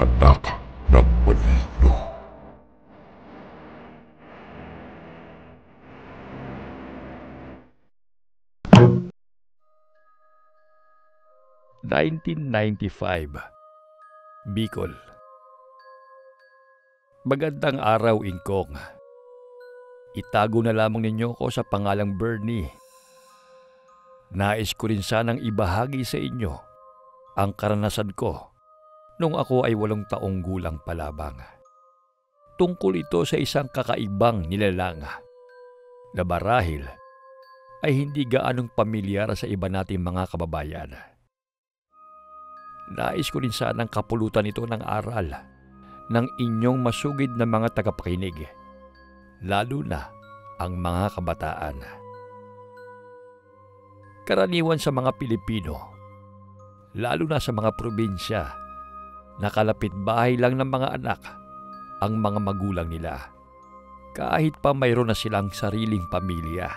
anak ng maligno. '95, Bicol. Magandang araw, Ingkong. Itago na lamang ninyo ko sa pangalang Bernie. Nais ko rin sanang ibahagi sa inyo ang karanasan ko nung ako ay 8 taong gulang pa lamang. Tungkol ito sa isang kakaibang nilalang na marahil ay hindi gaanong pamilyar sa iba nating mga kababayan. Nais ko rin sanang kapulutan ito ng aral ng inyong masugid na mga tagapakinig, lalo na ang mga kabataan. Karaniwan sa mga Pilipino, lalo na sa mga probinsya, nakalapit bahay lang ng mga anak ang mga magulang nila, kahit pa mayroon na silang sariling pamilya.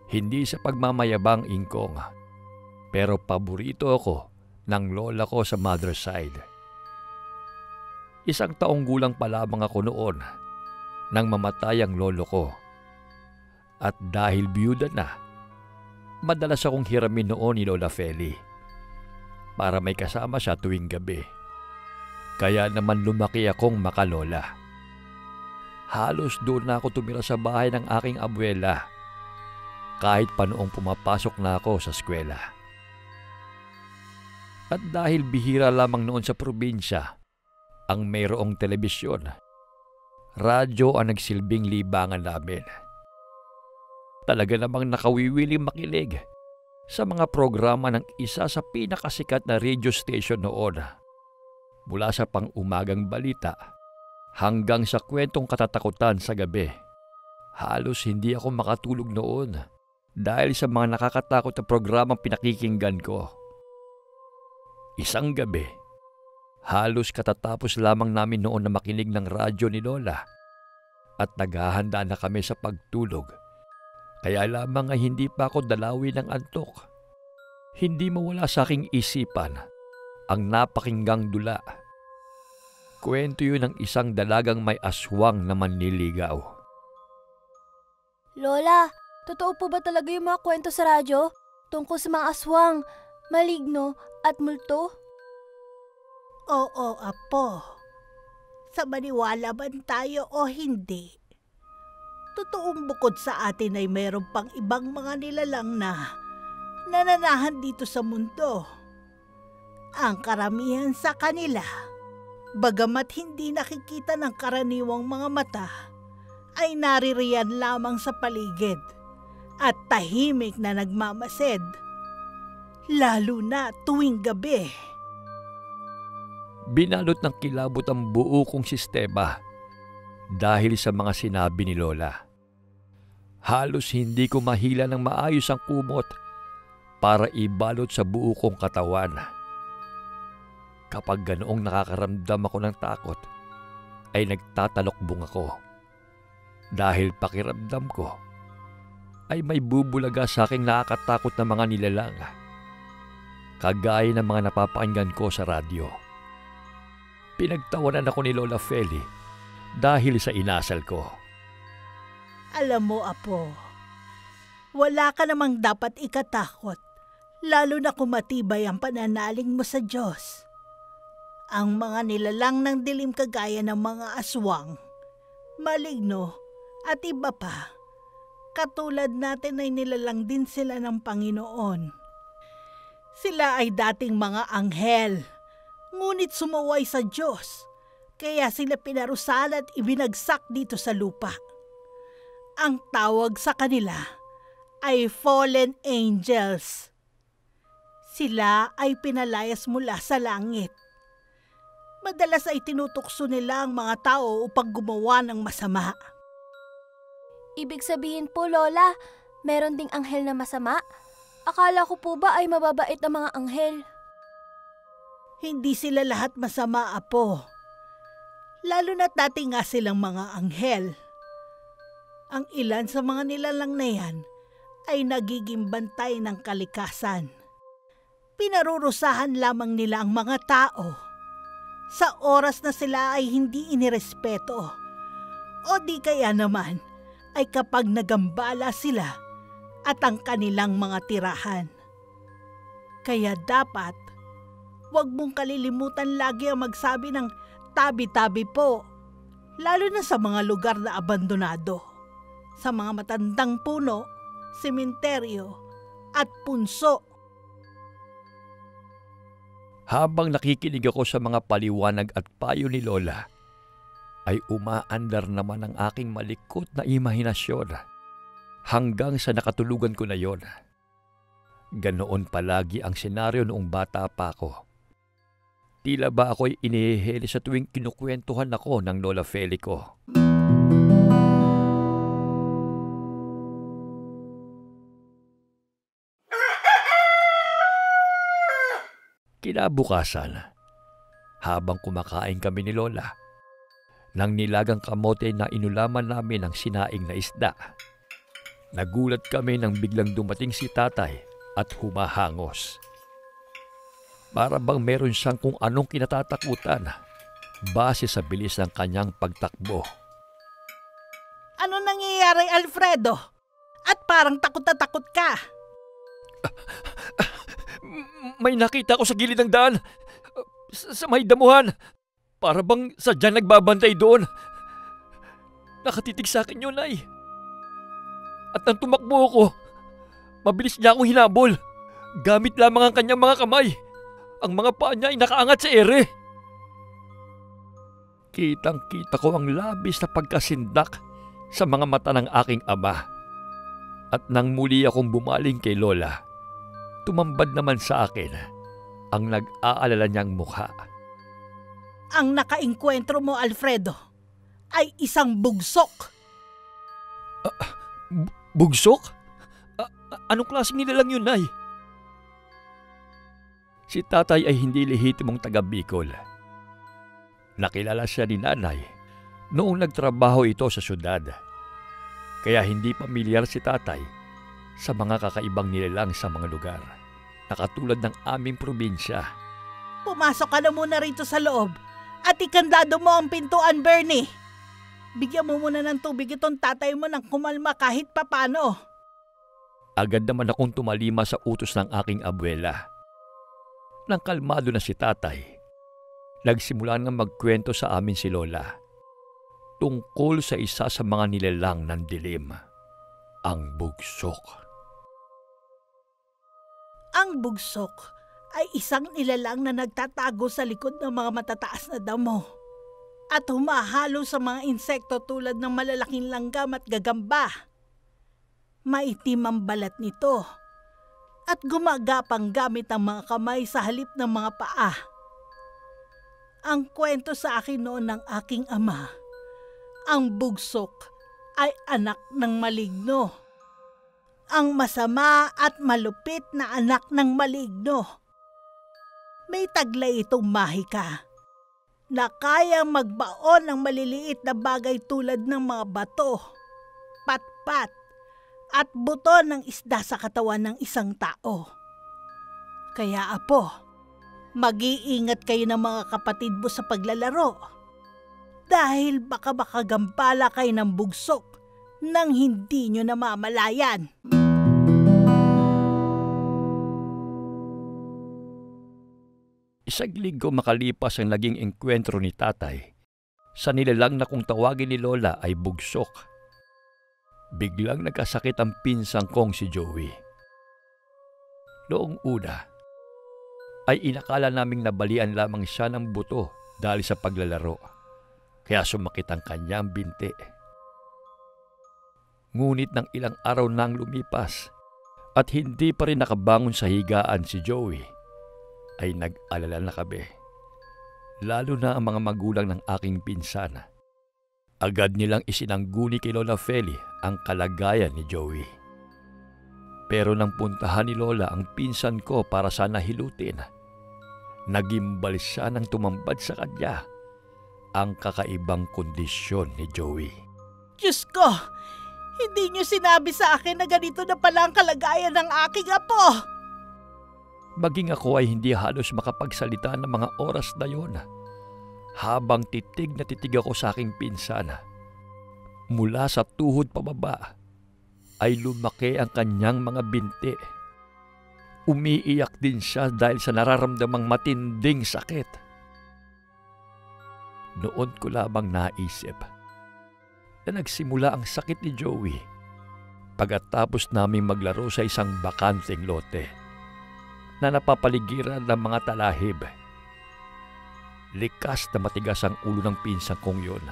Hindi sa pagmamayabang, Ingkong, pero paborito ako ng lola ko sa mother's side. 1 taong gulang pa lamang ako noon nang mamatay ang lolo ko. At dahil biyuda na, madalas akong hiramin noon ni Lola Feli para may kasama siya tuwing gabi. Kaya naman lumaki akong makalola. Halos doon na ako tumira sa bahay ng aking abuela kahit pa noong pumapasok na ako sa eskwela. At dahil bihira lamang noon sa probinsya ang mayroong telebisyon, radyo ang nagsilbing libangan namin. Talaga namang nakawiwiling makinig sa mga programa ng isa sa pinakasikat na radio station noon. Mula sa pang-umagang balita hanggang sa kwentong katatakutan sa gabi. Halos hindi ako makatulog noon dahil sa mga nakakatakot na programang pinakikinggan ko. Isang gabi, halos katatapos lamang namin noon na makinig ng radyo ni Lola at naghahanda na kami sa pagtulog. Kaya lamang ay hindi pa ako dalawin ng antok. Hindi mawala sa aking isipan ang napakinggang dula. Kwento yun ng isang dalagang may aswang na manliligaw. Lola, totoo po ba talaga yung mga kwento sa radyo tungkol sa mga aswang, maligno at multo? Oo, apo. Sa maniwala man tayo o hindi, totoong bukod sa atin ay mayroon pang ibang mga nilalang na nananahan dito sa mundo. Ang karamihan sa kanila, bagamat hindi nakikita ng karaniwang mga mata, ay naririyan lamang sa paligid at tahimik na nagmamasid, lalo na tuwing gabi. Binalot ng kilabot ang buo kong sistema dahil sa mga sinabi ni Lola. Halos hindi ko mahila ng maayos ang kumot para ibalot sa buo kong katawan. Kapag ganoong nakakaramdam ako ng takot, ay nagtatalokbong ako. Dahil pakiramdam ko, ay may bubulaga sa aking nakakatakot na mga nilalang, kagaya ng mga napapakinggan ko sa radyo. Pinagtawanan ako ni Lola Feli dahil sa inasal ko. Alam mo, apo, wala ka namang dapat ikatakot, lalo na kung matibay ang pananalig mo sa Diyos. Ang mga nilalang ng dilim kagaya ng mga aswang, maligno at iba pa, katulad natin ay nilalang din sila ng Panginoon. Sila ay dating mga anghel, ngunit sumuway sa Diyos, kaya sila pinarusahan at ibinagsak dito sa lupa. Ang tawag sa kanila ay fallen angels. Sila ay pinalayas mula sa langit. Madalas ay tinutukso nila ang mga tao upang gumawa ng masama. Ibig sabihin po, Lola, meron ding anghel na masama? Akala ko po ba ay mababait ang mga anghel? Hindi sila lahat masama, apo. Lalo na't dati nga silang mga anghel. Ang ilan sa mga nilalang na yan ay nagiging bantay ng kalikasan. Pinarurusahan lamang nila ang mga tao sa oras na sila ay hindi inirespeto. O di kaya naman ay kapag nagambala sila at ang kanilang mga tirahan. Kaya dapat, huwag mong kalilimutan lagi ang magsabi ng tabi-tabi po, lalo na sa mga lugar na abandonado, sa mga matandang puno, sementeryo at punso. Habang nakikinig ako sa mga paliwanag at payo ni Lola, ay umaandar naman ang aking malikot na imahinasyon hanggang sa nakatulugan ko na yon. Ganoon palagi ang senaryo noong bata pa ako. Tila ba ako'y inihihili sa tuwing kinukwentuhan ako ng Lola Feli ko. Kinabukasan, habang kumakain kami ni Lola, ng nilagang kamote na inulaman namin ng sinaing na isda, nagulat kami nang biglang dumating si Tatay at humahangos. Para bang meron siyang kung anong kinatatakutan base sa bilis ng kanyang pagtakbo. Ano nangyayari, Alfredo? At parang takot na takot ka. May nakita ko sa gilid ng daan. Sa may damuhan. Para bang sadyang nagbabantay doon. Nakatitig sa akin yun, Nay. At nang tumakbo ako, mabilis niya akong hinabol. Gamit lamang ang kanyang mga kamay. Ang mga paa niya ay nakaangat sa ere. Kitang-kita ko ang labis na pagkasindak sa mga mata ng aking ama. At nang muli akong bumaling kay Lola, tumambad naman sa akin ang nag-aalala niyang mukha. Ang nakaengkwentro mo, Alfredo, ay isang bugsok. Bugsok? Anong klaseng nilalang yun, Nay? Si Tatay ay hindi lehitimong taga Bicol. Nakilala siya ni Nanay noong nagtrabaho ito sa syudad. Kaya hindi pamilyar si Tatay sa mga kakaibang nilalang sa mga lugar na katulad ng aming probinsya. Pumasok ka na muna rito sa loob at ikandado mo ang pintuan, Bernie. Bigyan mo muna ng tubig itong tatay mo nang kumalma kahit papano. Agad naman akong tumalima sa utos ng aking abuela. Nang kalmado na si Tatay, nagsimula nga magkwento sa amin si Lola tungkol sa isa sa mga nilalang ng dilim, ang bugsok. Ang bugsok ay isang nilalang na nagtatago sa likod ng mga matataas na damo at humahalo sa mga insekto tulad ng malalaking langgam at gagamba. Maitim ang balat nito at gumagapang gamit ang mga kamay sa halip ng mga paa. Ang kwento sa akin noon ng aking ama, ang bugsok ay anak ng maligno. Ang masama at malupit na anak ng maligno. May taglay itong mahika na kayang magbaon ng maliliit na bagay tulad ng mga bato, patpat, at buto ng isda sa katawan ng isang tao. Kaya apo, mag-iingat kayo ng mga kapatid mo sa paglalaro dahil baka makagambala kayo ng bugsok nang hindi nyo namamalayan. Isang linggo makalipas ang naging engkwentro ni Tatay sa nilalang na kung tawagin ni Lola ay bugsok. Biglang nagkasakit ang pinsang kong si Joey. Noong una, ay inakala naming nabalian lamang siya ng buto dahil sa paglalaro, kaya sumakit ang kanyang binti. Ngunit ng ilang araw nang lumipas at hindi pa rin nakabangon sa higaan si Joey, ay nag-alala na kami. Lalo na ang mga magulang ng aking pinsan. Agad nilang isinangguni kay Lola Feli ang kalagayan ni Joey. Pero nang puntahan ni Lola ang pinsan ko para sana hilutin, nagimbal siya nang tumambad sa kanya ang kakaibang kondisyon ni Joey. Diyos ko, hindi niyo sinabi sa akin na ganito na pala ang kalagayan ng aking apo. Maging ako ay hindi halos makapagsalita ng mga oras na yon Habang titig na titig ako sa aking pinsan, mula sa tuhod pababa ay lumaki ang kanyang mga binti. Umiiyak din siya dahil sa nararamdamang matinding sakit. Noon ko lamang naisip na nagsimula ang sakit ni Joey pagkatapos naming maglaro sa isang bakanteng lote na napapaligiran ng mga talahib. Likas na matigas ang ulo ng pinsang kong yun.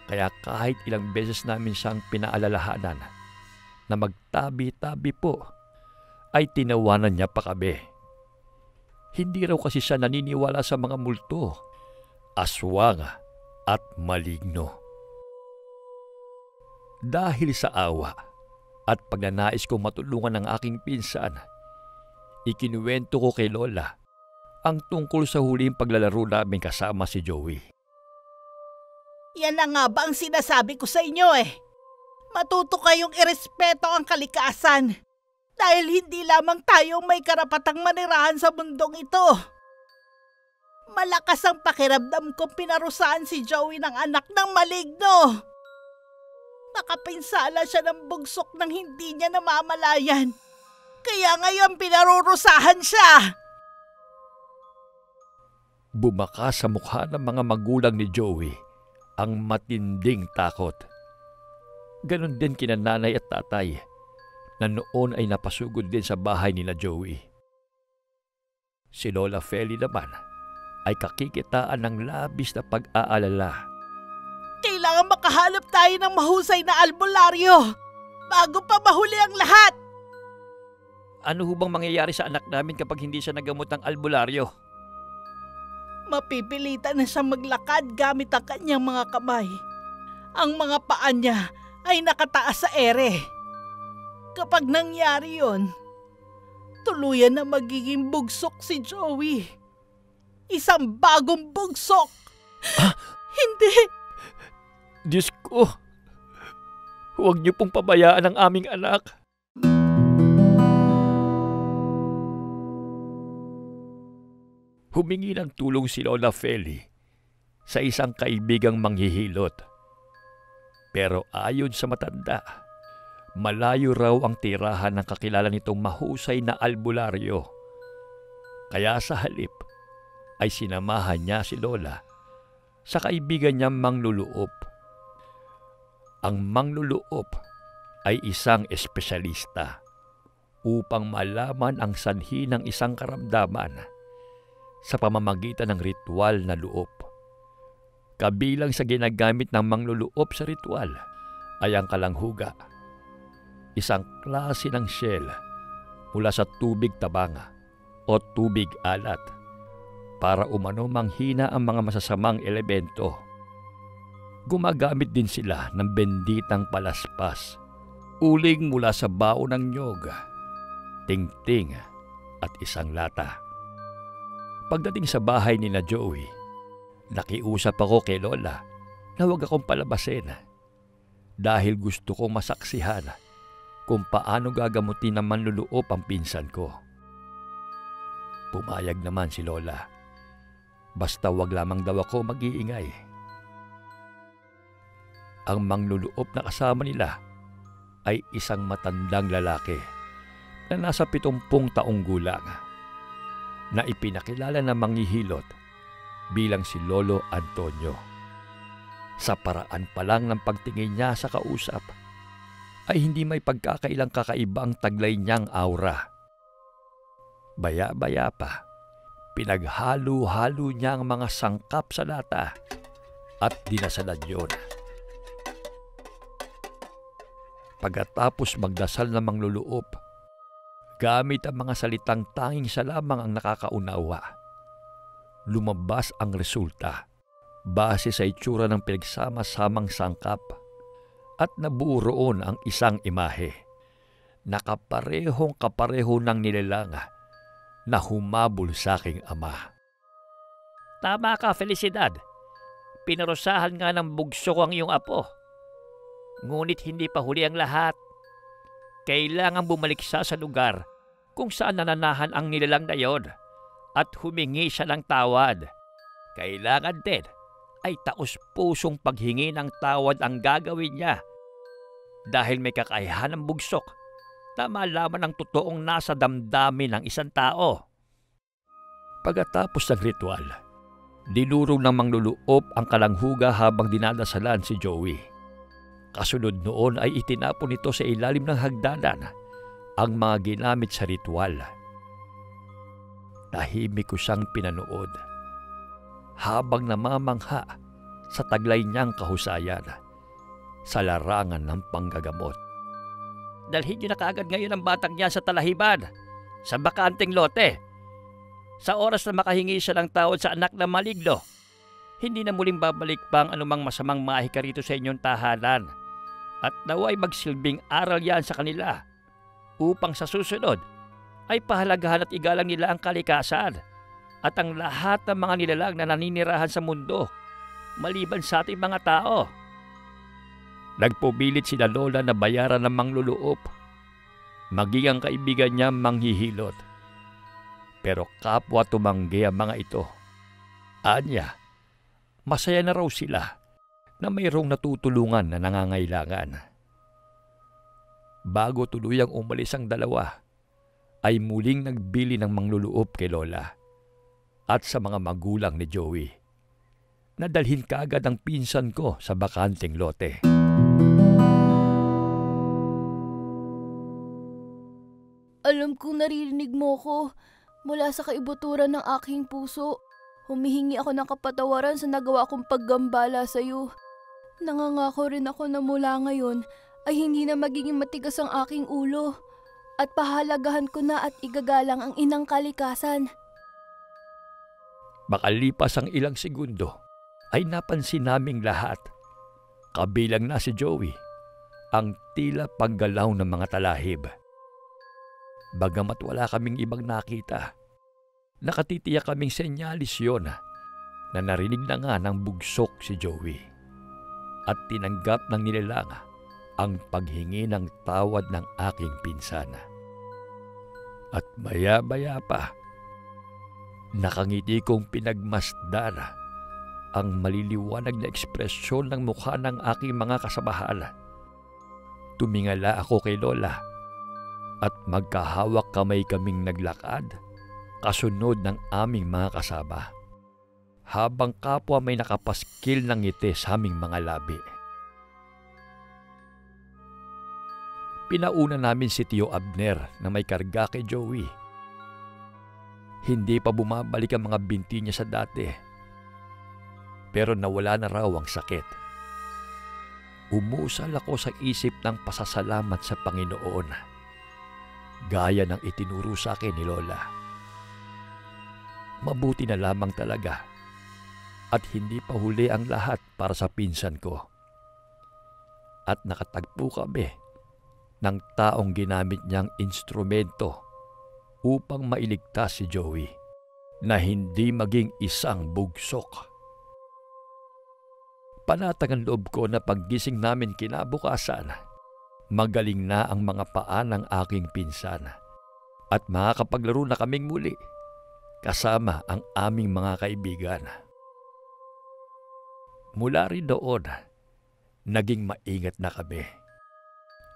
Kaya kahit ilang beses namin siyang pinaalalahanan na magtabi-tabi po, ay tinawanan niya pa kami. Hindi raw kasi siya naniniwala sa mga multo, aswang at maligno. Dahil sa awa at pagnanais kong matulungan ng aking pinsan, ikinuwento ko kay Lola ang tungkol sa huling paglalaro namin kasama si Joey. Yan na nga ba ang sinasabi ko sa inyo eh. Matuto kayong irespeto ang kalikasan dahil hindi lamang tayo may karapatang manirahan sa mundong ito. Malakas ang pakiramdam kong pinarusahan si Joey ng anak ng maligno. Nakapinsala siya ng bugsok ng hindi niya namamalayan. Kaya ngayon pinarurusahan siya. Bumakas sa mukha ng mga magulang ni Joey ang matinding takot. Ganon din kina nanay at tatay na noon ay napasugod din sa bahay nila Joey. Si Lola Feli naman ay kakikitaan ng labis na pag-aalala. Kailangan makahanap tayo ng mahusay na albularyo bago pa mahuli ang lahat. Ano bang mangyayari sa anak namin kapag hindi siya nagamot ng albularyo? Mapipilitan na siyang maglakad gamit ang kanyang mga kamay. Ang mga paa niya ay nakataas sa ere. Kapag nangyari yon, tuluyan na magiging bugsok si Joey. Isang bagong bugsok. Hindi. Diyos ko, huwag niyo pong pabayaan ang aming anak. Humingi ng tulong si Lola Feli sa isang kaibigang manghihilot. Pero ayon sa matanda, malayo raw ang tirahan ng kakilala nitong mahusay na albularyo. Kaya sa halip ay sinamahan niya si Lola sa kaibigan niyang mangluluop. Ang mangluluop ay isang espesyalista upang malaman ang sanhi ng isang karamdaman sa pamamagitan ng ritual na luop. Kabilang sa ginagamit ng mangluluop sa ritual ay ang kalanghuga, isang klase ng shell mula sa tubig tabanga o tubig alat para umano manghina ang mga masasamang elemento. Gumagamit din sila ng benditang palaspas, uling mula sa baon ng nyog, tingting at isang lata. Pagdating sa bahay ni na Joey, nakiusap ako kay Lola na huwag akong palabasin dahil gusto kong masaksihan kung paano gagamutin ng manluluop ang pinsan ko. Pumayag naman si Lola. Basta wag lamang daw ako mag-iingay. Ang mangluluop na kasama nila ay isang matandang lalaki na nasa 70 taong gulang na ipinakilala ng manghihilot bilang si Lolo Antonio. Sa paraan pa lang ng pagtingin niya sa kausap, ay hindi may pagkakailang kakaibang taglay niyang aura. Baya-baya pa, pinaghalo-halo niya ang mga sangkap sa lata at dinasalan yun. Pagkatapos magdasal ng mangluluop, gamit ang mga salitang tanging siya lamang ang nakakaunawa, lumabas ang resulta base sa itsura ng pinagsama-samang sangkap at nabuo roon ang isang imahe na kaparehong-kapareho ng nilalang na humabol sa aking ama. Tama ka, Felicidad. Pinarusahan nga ng bugso ko ang iyong apo. Ngunit hindi pa huli ang lahat. Kailangang bumalik siya sa lugar kung saan nananahan ang nilalang na yon at humingi siya ng tawad Kailangan din ay taos-pusong paghingi ng tawad ang gagawin niya dahil may kakayahan ng bugsok na malaman ang totoong nasa damdamin ng isang tao. Pagkatapos ng ritual, dinurong ng mangluluop ang kalanghuga habang dinadasalan si Joey. Kasunod noon ay itinapon nito sa ilalim ng hagdanan ang mga ginamit sa ritual. Tahimik ko siyang pinanood habang namamangha sa taglay niyang kahusayan sa larangan ng panggagamot. Dalhin niyo na kaagad ngayon ang batang niya sa talahiban, sa bakanteng lote. Sa oras na makahingi siya ng tawad sa anak na maligno, hindi na muling babalik pa ang anumang masamang mahika rito sa inyong tahanan. At naway magsilbing aral yan sa kanila upang sa susunod ay pahalagahan at igalang nila ang kalikasan at ang lahat ng mga nilalang na naninirahan sa mundo, maliban sa ating mga tao. Nagpumilit sina Lola na bayaran ng mangluluop, maging ang kaibigan niya manghihilot. Pero kapwa tumanggi ang mga ito. Anya, masaya na raw sila na mayroong natutulungan na nangangailangan. Bago tuluyang umalis ang dalawa, ay muling nagbili ng mangluluop kay Lola at sa mga magulang ni Joey. Nadalhin kaagad ang pinsan ko sa bakanteng lote. Alam kong naririnig mo ko mula sa kaibuturan ng aking puso. Humihingi ako ng kapatawaran sa nagawa kong paggambala sa iyo. Nangangako rin ako na mula ngayon ay hindi na magiging matigas ang aking ulo at pahalagahan ko na at igagalang ang inang kalikasan. Makalipas ang ilang segundo ay napansin naming lahat, kabilang na si Joey, ang tila paggalaw ng mga talahib. Bagamat wala kaming ibang nakita, nakatitiyak kaming senyalis yun na narinig na nga ng bugsok si Joey at tinanggap ng nilalang ang paghingi ng tawad ng aking pinsan. At maya-maya pa, nakangiti kong pinagmasdan ang maliliwanag na ekspresyon ng mukha ng aking mga kasamahan. Tumingala ako kay Lola at magkahawak kamay kaming naglakad kasunod ng aming mga kasama, habang kapwa may nakapaskil ng ngiti sa aming mga labi. Pinauna namin si Tio Abner na may karga kay Joey. Hindi pa bumabalik ang mga binti niya sa dati, pero nawala na raw ang sakit. Umusal ako sa isip ng pasasalamat sa Panginoon, gaya ng itinuro sa akin ni Lola. Mabuti na lamang talaga at hindi pa huli ang lahat para sa pinsan ko. At nakatagpo kami ng taong ginamit niyang instrumento upang mailigtas si Joey na hindi maging isang bugsok. Panatag ang loob ko na paggising namin kinabukasan, magaling na ang mga paa ng aking pinsan at makakapaglaro na kaming muli kasama ang aming mga kaibigan. Mula rin doon, naging maingat na kami.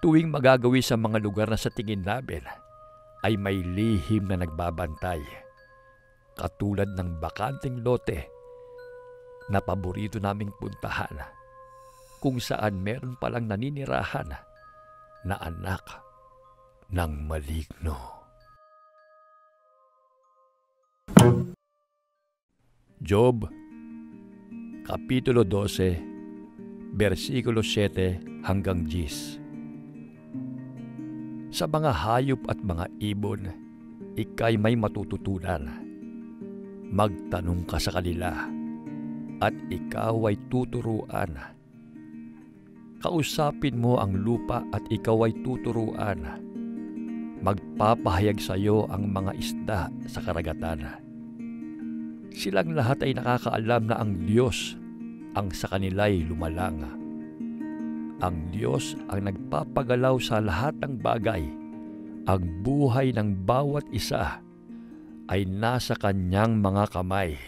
Tuwing magagawi sa mga lugar na sa tingin namin ay may lihim na nagbabantay, katulad ng bakanteng lote na paborito naming puntahan, kung saan meron palang naninirahan na anak ng maligno. Job, Kapitulo 12, versikulo 7 hanggang 10. Sa mga hayop at mga ibon, ika'y may matututunan. Magtanong ka sa kanila, at ikaw ay tuturuan. Kausapin mo ang lupa at ikaw ay tuturuan. Magpapahayag sa iyo ang mga isda sa karagatan. Silang lahat ay nakakaalam na ang Diyos ang sa kanila'y lumalang. Ang Diyos ang nagpapagalaw sa lahat ng bagay. Ang buhay ng bawat isa ay nasa kanyang mga kamay.